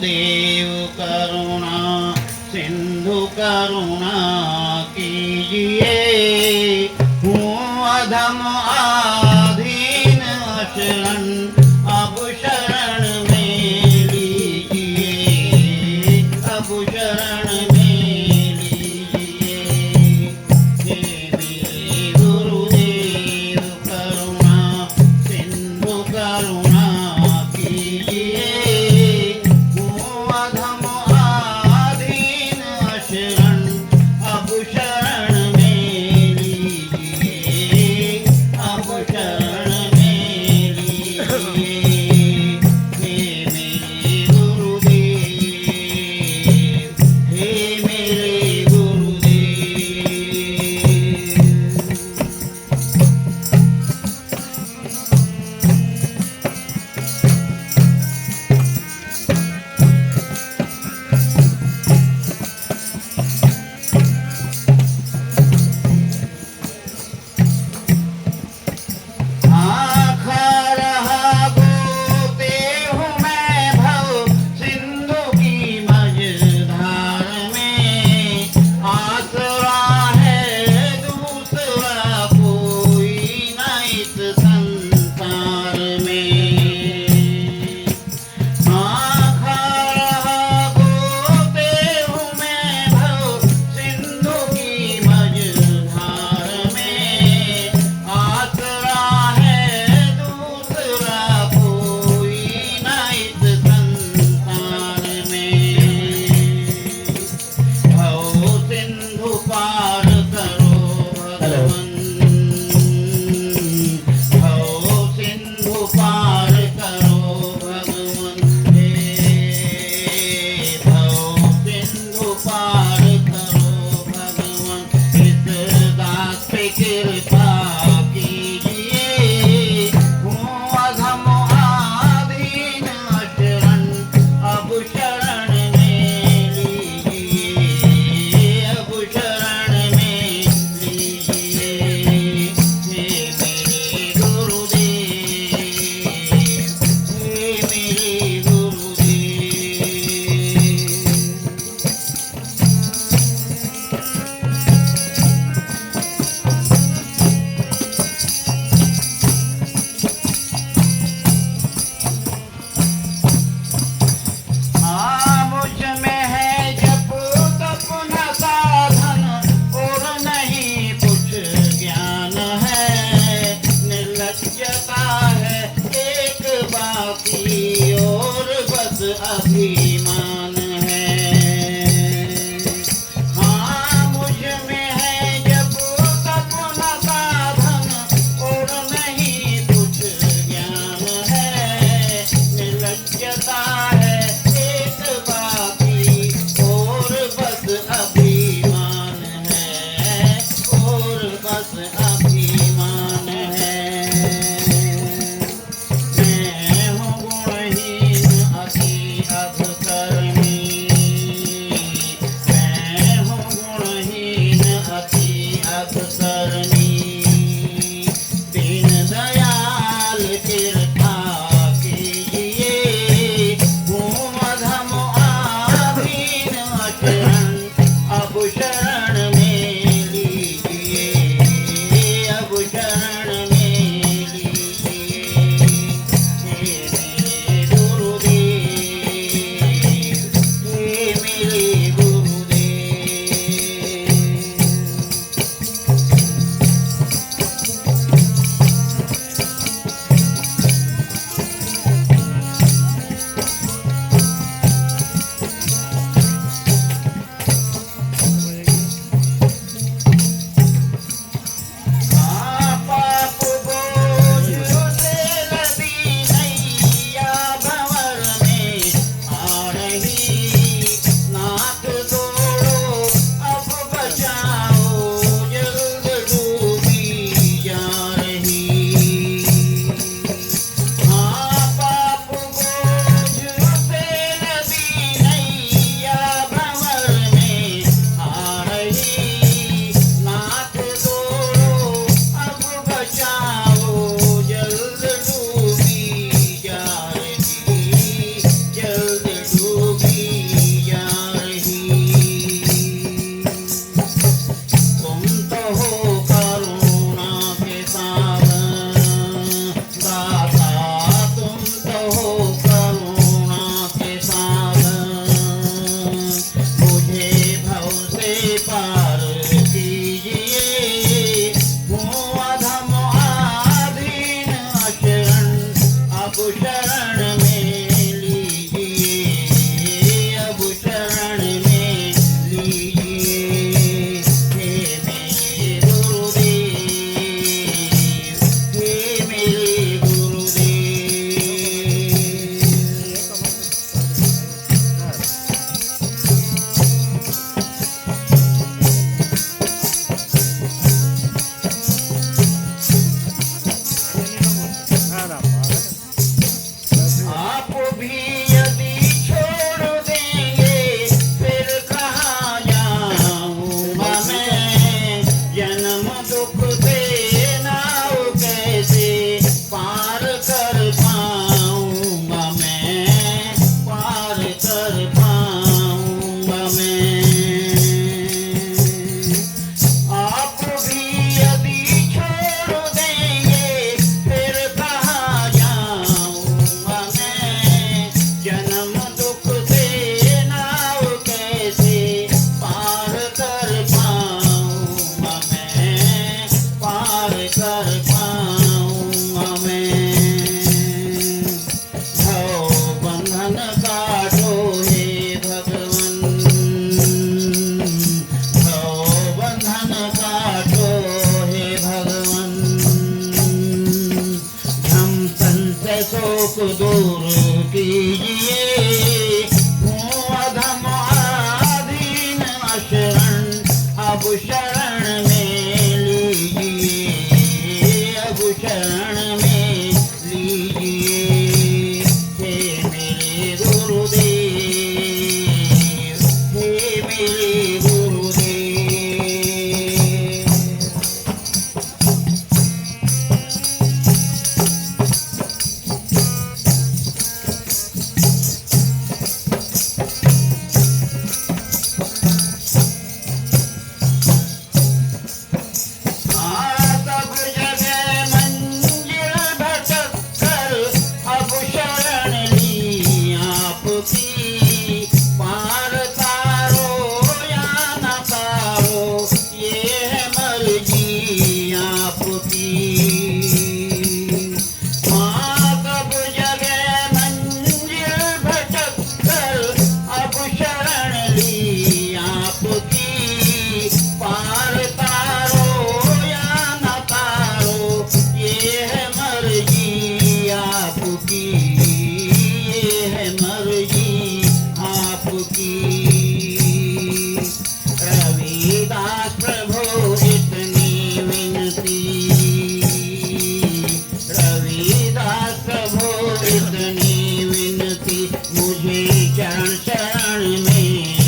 गुरुदेव करुणा सिंधु करुणा कीजिए। हूँ अधम आधीन शरण अब शरण में लीजिए, अब शरण में लीजिए। हे मेरे गुरुदेव करुणा सिंधु करुणा कीजिए। हूँ अधम आधीन शरण अब शरण में लीजिए, अब शरण में लीजिए। हे मेरे गुरुदेव, हे मेरे गुरुदेव। आखा रहा गोते हूँ मैं भव सिंधु की मझधार में। आसरा है दूसरा कोई न इस संसार में। आखा रहा गोते हूँ मैं भव सिंधु की मझधार में। आसरा है दूसरा कोई न इस संसार में। भव सिंधु पार करो भगवन, भव सिंधु पार करो भगवन। हे भव सिंधु पार करो भगवन। इस दास पे कृपा कीजिए। हूँ अधम आधीन शरण अब शरण में लीजिए, अब शरण में लीजिए। हे मेरे गुरुदेव, हे मेरे गुरुदेव। मुझ में है जप तप न साधन और नहीं कुछ ज्ञान है। निर्लज्जता है एक बाकी और बस अभिमान है। हाँ मुझ में है जप तप न साधन और नहीं कुछ ज्ञान है। निर्लज्जता है एक बाकी और बस अभिमान है, और बस अभिमान है। मैं हूँ गुणहीन अति अब कर्मी, काटो हे भगवन, भव बंधन काटो हे भगवन, हम संशय शोक दूर कीजिए, हूँ अधम आधीन अशरण, अब शरण में लीजिए, अब शरण में लीजिए। हे मेरे गुरुदेव, हे मेरे गुरुदेव। सब जगह मंजिल भटक कर अब शरण ली आपकी, पार तारो या न तारो ये है मर्जी आपकी। हाँ सब जगह मंजिल भटक कर अब शरण ली आपकी, पार तारो या न तारो ये है मर्जी आपकी, ये है मर्जी आपकी। रविदास प्रभु इतनी विनती, रविदास प्रभु इतनी विनती, मुझे चरण चरण में